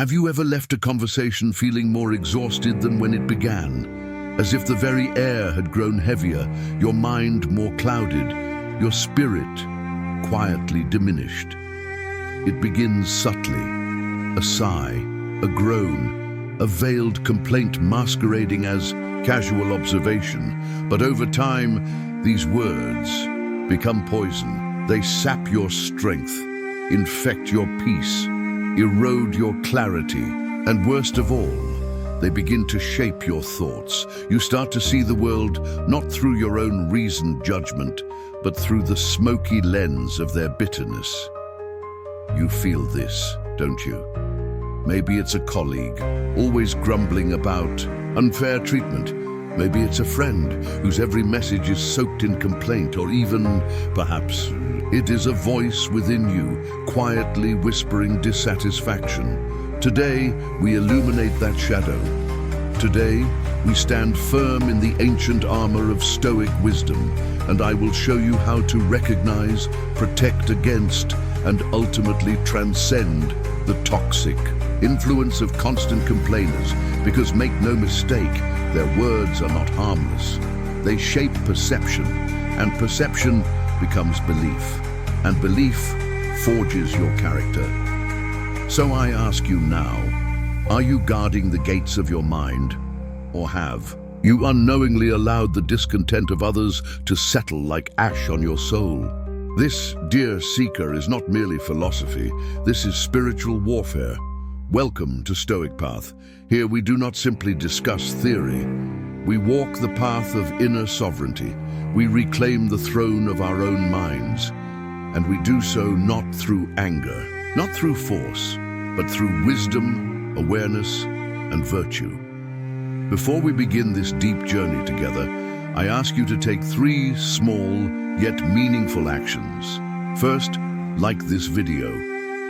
Have you ever left a conversation feeling more exhausted than when it began? As if the very air had grown heavier, your mind more clouded, your spirit quietly diminished. It begins subtly, a sigh, a groan, a veiled complaint masquerading as casual observation. But over time, these words become poison. They sap your strength, infect your peace, erode your clarity, and worst of all, they begin to shape your thoughts. You start to see the world not through your own reasoned judgment, but through the smoky lens of their bitterness. You feel this, don't you? Maybe it's a colleague, always grumbling about unfair treatment. Maybe it's a friend whose every message is soaked in complaint, or even, perhaps, it is a voice within you, quietly whispering dissatisfaction. Today, we illuminate that shadow. Today, we stand firm in the ancient armor of Stoic wisdom, and I will show you how to recognize, protect against, and ultimately transcend the toxic influence of constant complainers, because make no mistake, their words are not harmless. They shape perception, and perception becomes belief, and belief forges your character. So I ask you now, are you guarding the gates of your mind, or have you unknowingly allowed the discontent of others to settle like ash on your soul? This, dear seeker, is not merely philosophy, this is spiritual warfare. Welcome to Stoic Path. Here we do not simply discuss theory. We walk the path of inner sovereignty. We reclaim the throne of our own minds. And we do so not through anger, not through force, but through wisdom, awareness, and virtue. Before we begin this deep journey together, I ask you to take 3 small yet meaningful actions. First, like this video,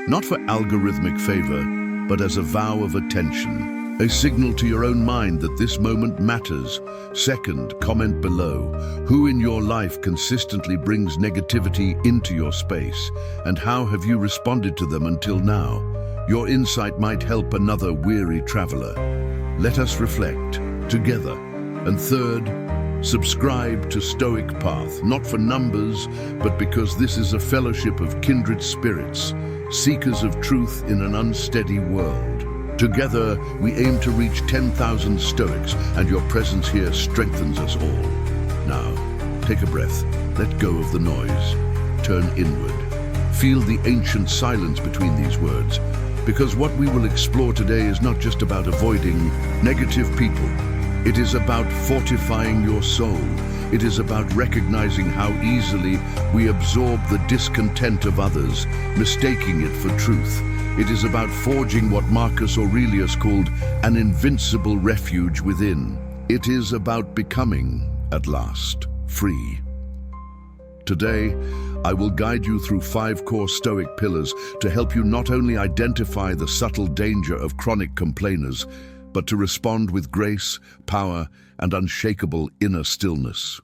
not for algorithmic favor, but as a vow of attention, a signal to your own mind that this moment matters. Second, comment below who in your life consistently brings negativity into your space, and how have you responded to them until now? Your insight might help another weary traveler. Let us reflect together. And third, subscribe to Stoic Path, not for numbers, but because this is a fellowship of kindred spirits, seekers of truth in an unsteady world. Together, we aim to reach 10,000 Stoics, and your presence here strengthens us all. Now, take a breath, let go of the noise, turn inward. Feel the ancient silence between these words, because what we will explore today is not just about avoiding negative people. It is about fortifying your soul. It is about recognizing how easily we absorb the discontent of others, mistaking it for truth. It is about forging what Marcus Aurelius called an invincible refuge within. It is about becoming, at last, free. Today, I will guide you through 5 core Stoic pillars to help you not only identify the subtle danger of chronic complainers, but to respond with grace, power, and unshakable inner stillness.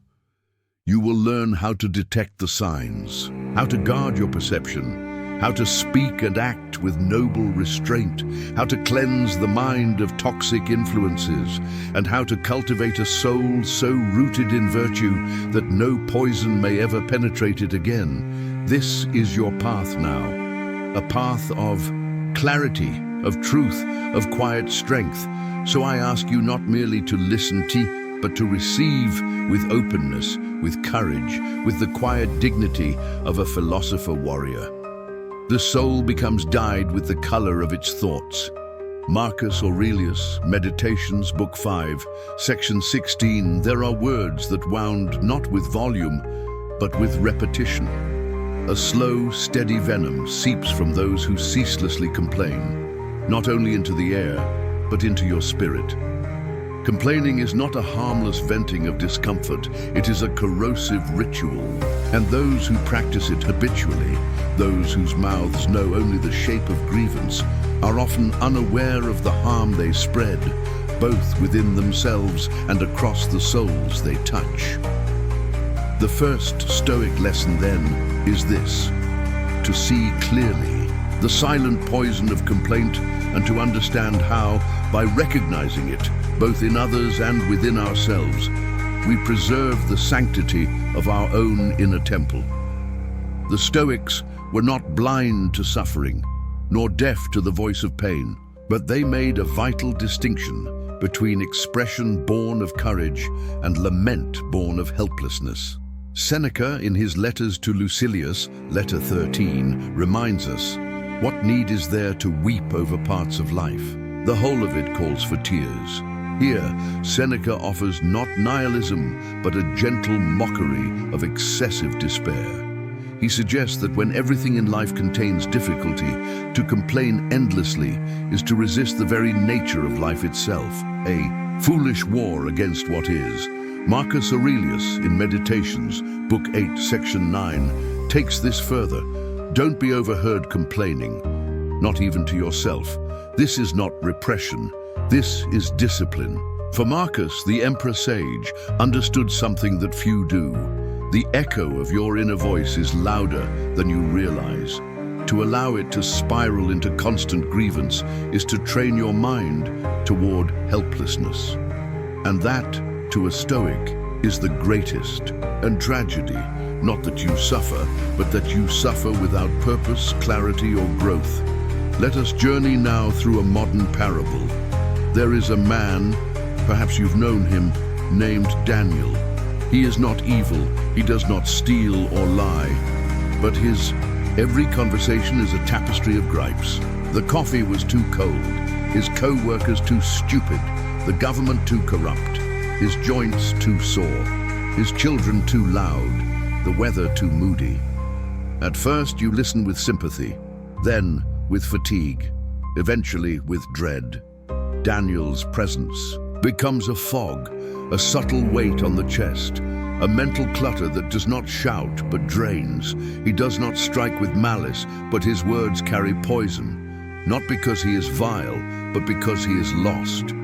You will learn how to detect the signs, how to guard your perception, how to speak and act with noble restraint, how to cleanse the mind of toxic influences, and how to cultivate a soul so rooted in virtue that no poison may ever penetrate it again. This is your path now, a path of clarity, of truth, of quiet strength. So I ask you not merely to listen to, but to receive with openness, with courage, with the quiet dignity of a philosopher warrior. The soul becomes dyed with the color of its thoughts. Marcus Aurelius, Meditations, Book 5, Section 16, there are words that wound not with volume, but with repetition. A slow, steady venom seeps from those who ceaselessly complain, not only into the air, but into your spirit. Complaining is not a harmless venting of discomfort, it is a corrosive ritual. And those who practice it habitually, those whose mouths know only the shape of grievance, are often unaware of the harm they spread, both within themselves and across the souls they touch. The first Stoic lesson, then, is this: to see clearly. The silent poison of complaint and to understand how, by recognizing it, both in others and within ourselves, we preserve the sanctity of our own inner temple. The Stoics were not blind to suffering, nor deaf to the voice of pain, but they made a vital distinction between expression born of courage and lament born of helplessness. Seneca, in his letters to Lucilius, letter 13, reminds us, "What need is there to weep over parts of life? The whole of it calls for tears." Here, Seneca offers not nihilism, but a gentle mockery of excessive despair. He suggests that when everything in life contains difficulty, to complain endlessly is to resist the very nature of life itself, a foolish war against what is. Marcus Aurelius, in Meditations, Book 8, Section 9, takes this further. Don't be overheard complaining, not even to yourself. This is not repression, this is discipline. For Marcus, the emperor sage, understood something that few do. The echo of your inner voice is louder than you realize. To allow it to spiral into constant grievance is to train your mind toward helplessness. And that, to a Stoic, is the greatest. And tragedy, not that you suffer, but that you suffer without purpose, clarity, or growth. Let us journey now through a modern parable. There is a man, perhaps you've known him, named Daniel. He is not evil, he does not steal or lie, but his every conversation is a tapestry of gripes. The coffee was too cold, his co-workers too stupid, the government too corrupt, his joints too sore, his children too loud, the weather too moody. At first you listen with sympathy, then with fatigue, eventually with dread. Daniel's presence becomes a fog, a subtle weight on the chest, a mental clutter that does not shout but drains. He does not strike with malice, but his words carry poison, not because he is vile, but because he is lost,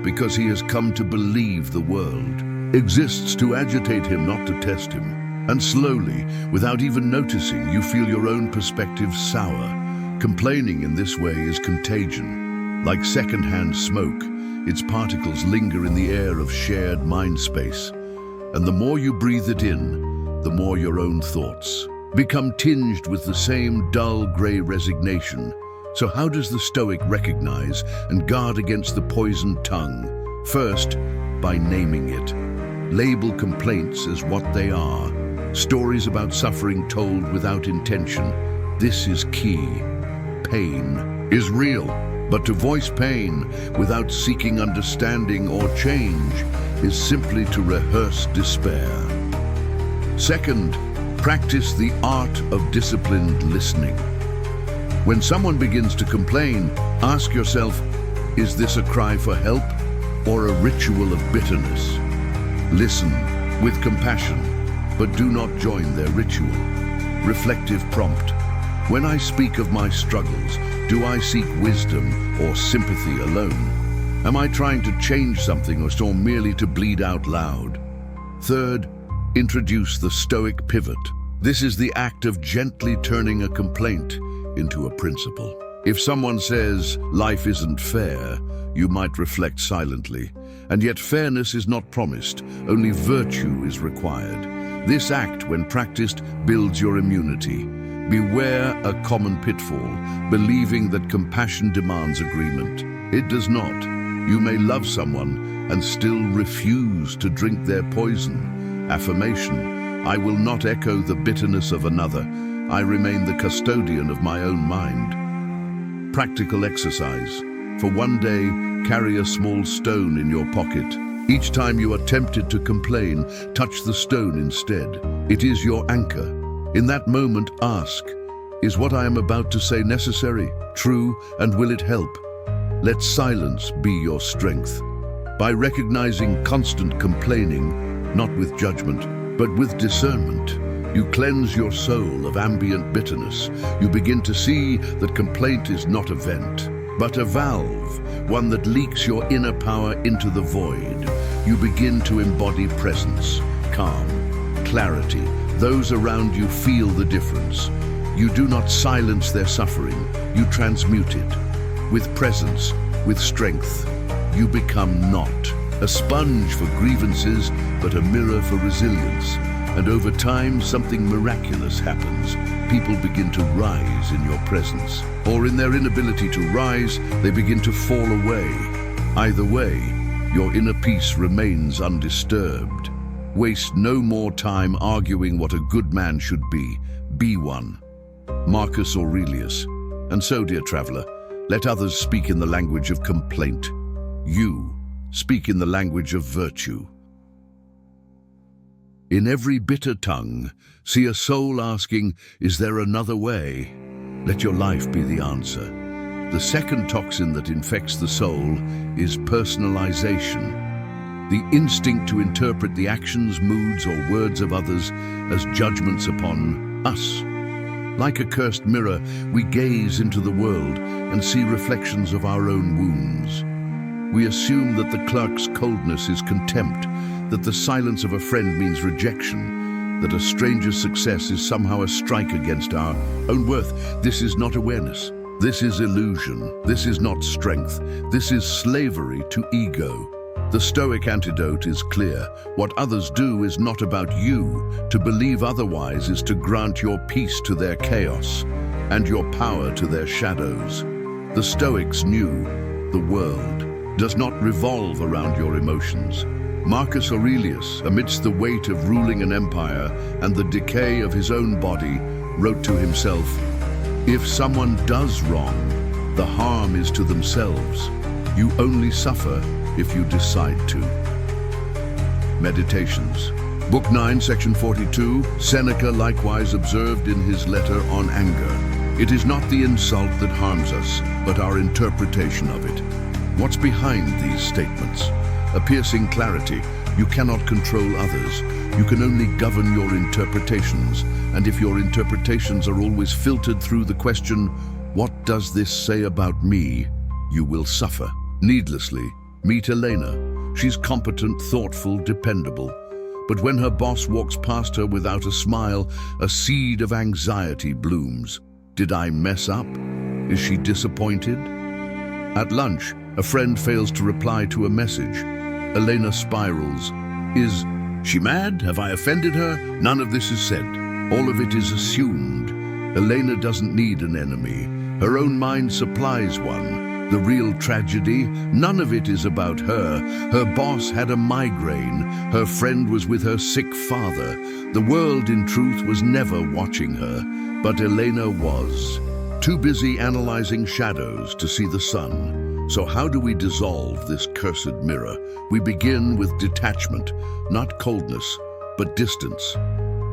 because he has come to believe the world exists to agitate him, not to test him. And slowly, without even noticing, you feel your own perspective sour. Complaining in this way is contagion. Like second-hand smoke, its particles linger in the air of shared mind space. And the more you breathe it in, the more your own thoughts become tinged with the same dull grey resignation. So how does the Stoic recognize and guard against the poisoned tongue? First, by naming it. Label complaints as what they are. Stories about suffering told without intention. This is key. Pain is real. But to voice pain without seeking understanding or change is simply to rehearse despair. Second, practice the art of disciplined listening. When someone begins to complain, ask yourself, is this a cry for help or a ritual of bitterness? Listen with compassion, but do not join their ritual. Reflective prompt. When I speak of my struggles, do I seek wisdom or sympathy alone? Am I trying to change something or merely to bleed out loud? Third, introduce the Stoic pivot. This is the act of gently turning a complaint into a principle. If someone says, life isn't fair, you might reflect silently. And yet fairness is not promised, only virtue is required. This act, when practiced, builds your immunity. Beware a common pitfall, believing that compassion demands agreement. It does not. You may love someone and still refuse to drink their poison. Affirmation. I will not echo the bitterness of another. I remain the custodian of my own mind. Practical exercise. For one day, carry a small stone in your pocket. Each time you are tempted to complain, touch the stone instead. It is your anchor. In that moment, ask, is what I am about to say necessary, true, and will it help? Let silence be your strength. By recognizing constant complaining, not with judgment, but with discernment, you cleanse your soul of ambient bitterness. You begin to see that complaint is not a vent, but a valve, one that leaks your inner power into the void. You begin to embody presence, calm, clarity. Those around you feel the difference. You do not silence their suffering, you transmute it. with presence, with strength. You become not a sponge for grievances, but a mirror for resilience. And over time, something miraculous happens. People begin to rise in your presence. Or in their inability to rise, they begin to fall away. Either way, your inner peace remains undisturbed. Waste no more time arguing what a good man should be. Be one. Marcus Aurelius. And so, dear traveler, let others speak in the language of complaint. You speak in the language of virtue. In every bitter tongue, see a soul asking, is there another way? Let your life be the answer. The second toxin that infects the soul is personalization. The instinct to interpret the actions, moods, or words of others as judgments upon us. Like a cursed mirror, we gaze into the world and see reflections of our own wounds. We assume that the clerk's coldness is contempt, that the silence of a friend means rejection, that a stranger's success is somehow a strike against our own worth. This is not awareness. This is illusion. This is not strength. This is slavery to ego. The Stoic antidote is clear. What others do is not about you. To believe otherwise is to grant your peace to their chaos and your power to their shadows. The Stoics knew the world does not revolve around your emotions. Marcus Aurelius, amidst the weight of ruling an empire and the decay of his own body, wrote to himself, "If someone does wrong, the harm is to themselves. You only suffer if you decide to." Meditations. Book 9, Section 42, Seneca likewise observed in his letter on anger, "It is not the insult that harms us, but our interpretation of it." What's behind these statements? A piercing clarity. You cannot control others. You can only govern your interpretations. And if your interpretations are always filtered through the question, what does this say about me? You will suffer. Needlessly, meet Elena. She's competent, thoughtful, dependable. But when her boss walks past her without a smile, a seed of anxiety blooms. Did I mess up? Is she disappointed? At lunch, a friend fails to reply to a message. Elena spirals. Is she mad? Have I offended her? None of this is said. All of it is assumed. Elena doesn't need an enemy. Her own mind supplies one. The real tragedy, none of it is about her. Her boss had a migraine. Her friend was with her sick father. The world, in truth, was never watching her. But Elena was. Too busy analyzing shadows to see the sun. So how do we dissolve this cursed mirror? We begin with detachment, not coldness, but distance.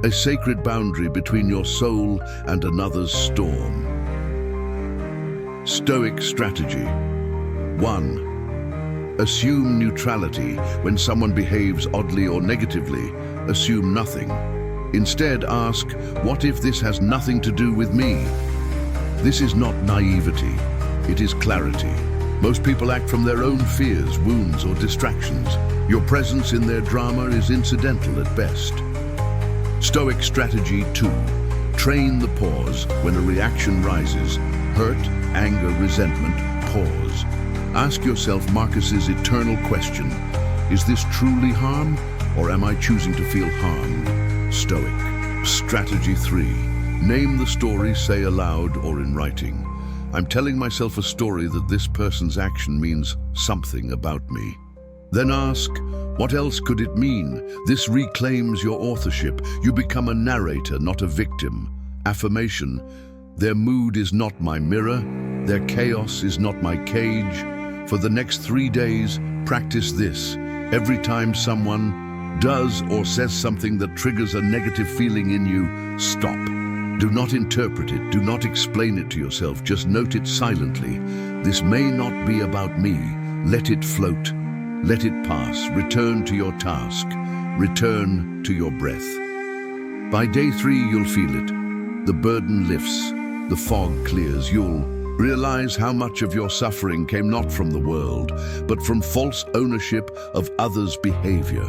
A sacred boundary between your soul and another's storm. Stoic strategy. 1. Assume neutrality. When someone behaves oddly or negatively, assume nothing. Instead, ask, what if this has nothing to do with me? This is not naivety, it is clarity. Most people act from their own fears, wounds, or distractions. Your presence in their drama is incidental at best. Stoic strategy 2. Train the pause when a reaction rises. Hurt, anger, resentment, pause. Ask yourself Marcus's eternal question. Is this truly harm, or am I choosing to feel harmed? Stoic. Strategy 3. Name the story, say aloud or in writing. I'm telling myself a story that this person's action means something about me. Then ask, what else could it mean? This reclaims your authorship. You become a narrator, not a victim. Affirmation. Their mood is not my mirror. Their chaos is not my cage. For the next 3 days, practice this. Every time someone does or says something that triggers a negative feeling in you, stop. Do not interpret it, do not explain it to yourself, just note it silently. This may not be about me. Let it float. Let it pass. Return to your task. Return to your breath. By day 3, you'll feel it. The burden lifts. The fog clears. You'll realize how much of your suffering came not from the world, but from false ownership of others' behavior.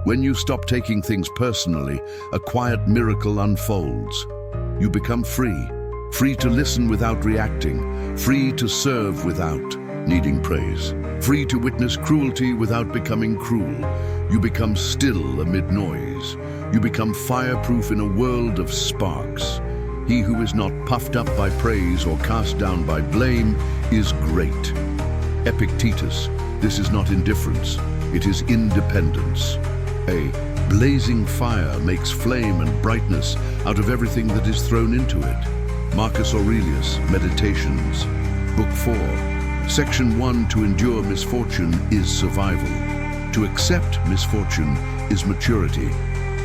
When you stop taking things personally, a quiet miracle unfolds. You become free, free to listen without reacting, free to serve without needing praise, free to witness cruelty without becoming cruel. You become still amid noise. You become fireproof in a world of sparks. He who is not puffed up by praise or cast down by blame is great. Epictetus, this is not indifference, it is independence. A blazing fire makes flame and brightness out of everything that is thrown into it. Marcus Aurelius, Meditations, Book 4, Section 1. To endure misfortune is survival. To accept misfortune is maturity.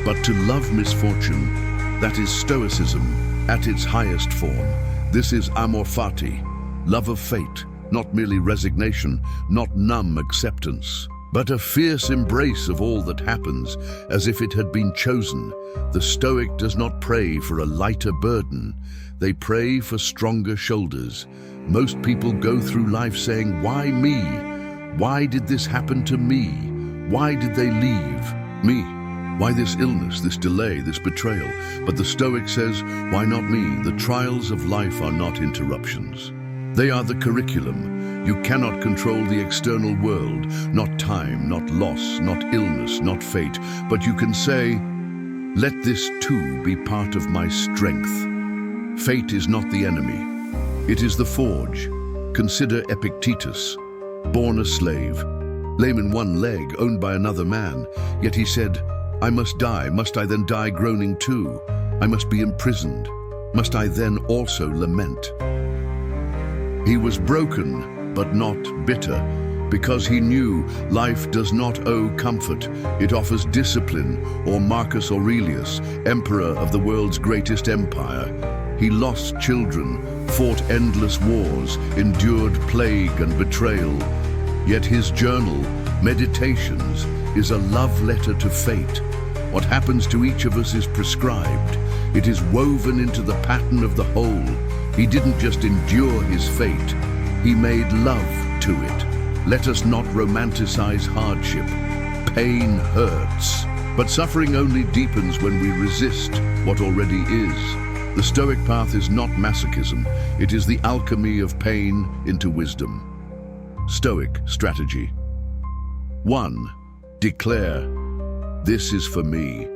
But to love misfortune, that is Stoicism at its highest form. This is amor fati, love of fate, not merely resignation, not numb acceptance, but a fierce embrace of all that happens as if it had been chosen. The Stoic does not pray for a lighter burden. They pray for stronger shoulders. Most people go through life saying, "Why me? Why did this happen to me? Why did they leave me? Why this illness, this delay, this betrayal?" But the Stoic says, "Why not me? The trials of life are not interruptions. They are the curriculum. You cannot control the external world, not time, not loss, not illness, not fate. But you can say, let this too be part of my strength. Fate is not the enemy. It is the forge." Consider Epictetus, born a slave, lame in one leg, owned by another man. Yet he said, "I must die. Must I then die groaning too? I must be imprisoned. Must I then also lament?" He was broken, but not bitter, because he knew life does not owe comfort, it offers discipline. Or Marcus Aurelius, emperor of the world's greatest empire. He lost children, fought endless wars, endured plague and betrayal. Yet his journal, Meditations, is a love letter to fate. What happens to each of us is prescribed. It is woven into the pattern of the whole. He didn't just endure his fate, he made love to it. Let us not romanticize hardship. Pain hurts, but suffering only deepens when we resist what already is. The Stoic path is not masochism, it is the alchemy of pain into wisdom. Stoic strategy. 1. Declare, "This is for me."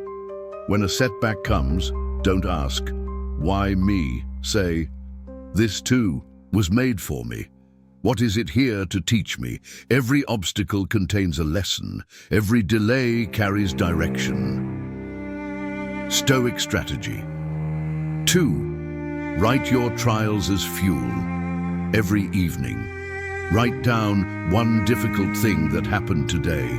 When a setback comes, don't ask, "Why me?" Say, "This too was made for me. What is it here to teach me?" Every obstacle contains a lesson. Every delay carries direction. Stoic strategy. 2. Write your trials as fuel. Every evening, write down one difficult thing that happened today.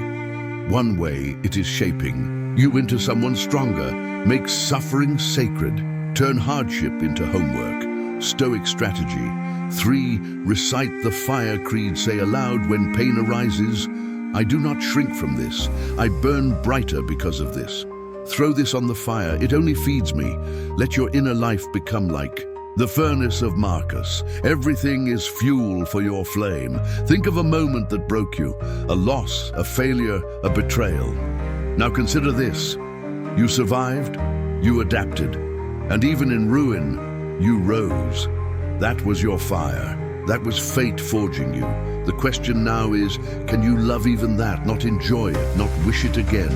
One way it is shaping you into someone stronger. Make suffering sacred. Turn hardship into homework. Stoic strategy. 3. Recite the fire creed. Say aloud when pain arises, "I do not shrink from this. I burn brighter because of this." Throw this on the fire. It only feeds me. Let your inner life become like the furnace of Marcus. Everything is fuel for your flame. Think of a moment that broke you, a loss, a failure, a betrayal. Now consider this. You survived, you adapted, and even in ruin, you rose. That was your fire. That was fate forging you. The question now is, can you love even that, not enjoy it, not wish it again,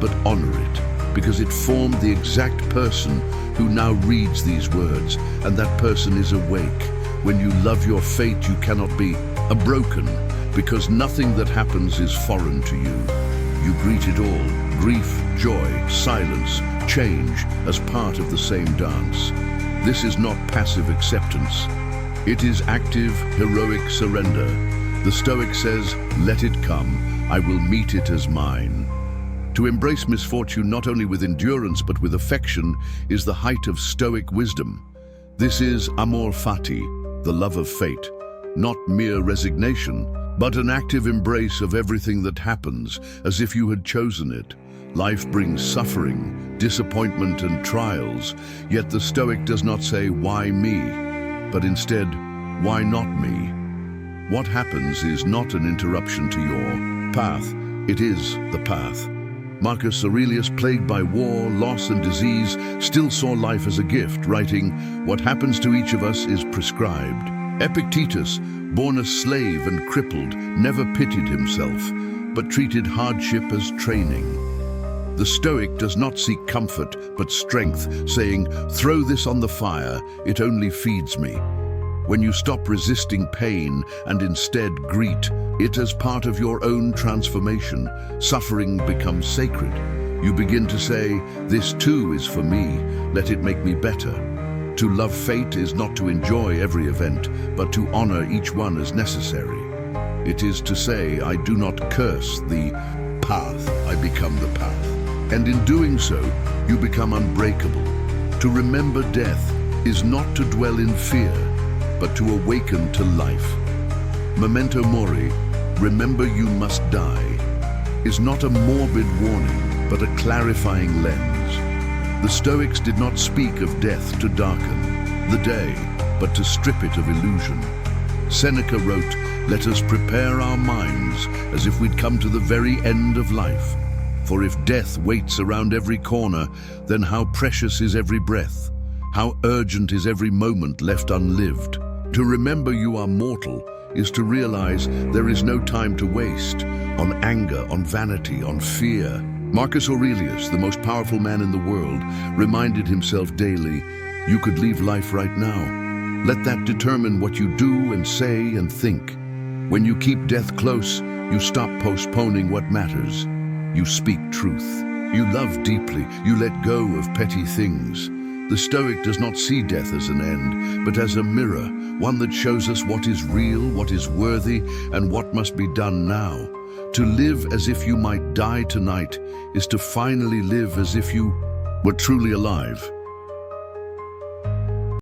but honor it? Because it formed the exact person who now reads these words, and that person is awake. When you love your fate, you cannot be a broken, because nothing that happens is foreign to you. You greet it all, grief, joy, silence, change, as part of the same dance. This is not passive acceptance. It is active, heroic surrender. The Stoic says, "Let it come, I will meet it as mine." To embrace misfortune not only with endurance but with affection is the height of Stoic wisdom. This is amor fati, the love of fate, not mere resignation, but an active embrace of everything that happens as if you had chosen it. Life brings suffering, disappointment and trials, yet the Stoic does not say, "Why me?" but instead, "Why not me?" What happens is not an interruption to your path, it is the path. Marcus Aurelius, plagued by war, loss, and disease, still saw life as a gift, writing, "What happens to each of us is prescribed." Epictetus, born a slave and crippled, never pitied himself, but treated hardship as training. The Stoic does not seek comfort, but strength, saying, "Throw this on the fire, it only feeds me." When you stop resisting pain and instead greet it as part of your own transformation, suffering becomes sacred. You begin to say, "This too is for me, let it make me better." To love fate is not to enjoy every event, but to honor each one as necessary. It is to say, "I do not curse the path, I become the path." And in doing so, you become unbreakable. To remember death is not to dwell in fear, but to awaken to life. Memento Mori, remember you must die, is not a morbid warning, but a clarifying lens. The Stoics did not speak of death to darken the day, but to strip it of illusion. Seneca wrote, "Let us prepare our minds as if we'd come to the very end of life. For if death waits around every corner, then how precious is every breath, how urgent is every moment left unlived." To remember you are mortal is to realize there is no time to waste on anger, on vanity, on fear. Marcus Aurelius, the most powerful man in the world, reminded himself daily, "You could leave life right now." Let that determine what you do and say and think. When you keep death close, you stop postponing what matters. You speak truth. You love deeply. You let go of petty things. The Stoic does not see death as an end, but as a mirror, one that shows us what is real, what is worthy, and what must be done now. To live as if you might die tonight is to finally live as if you were truly alive.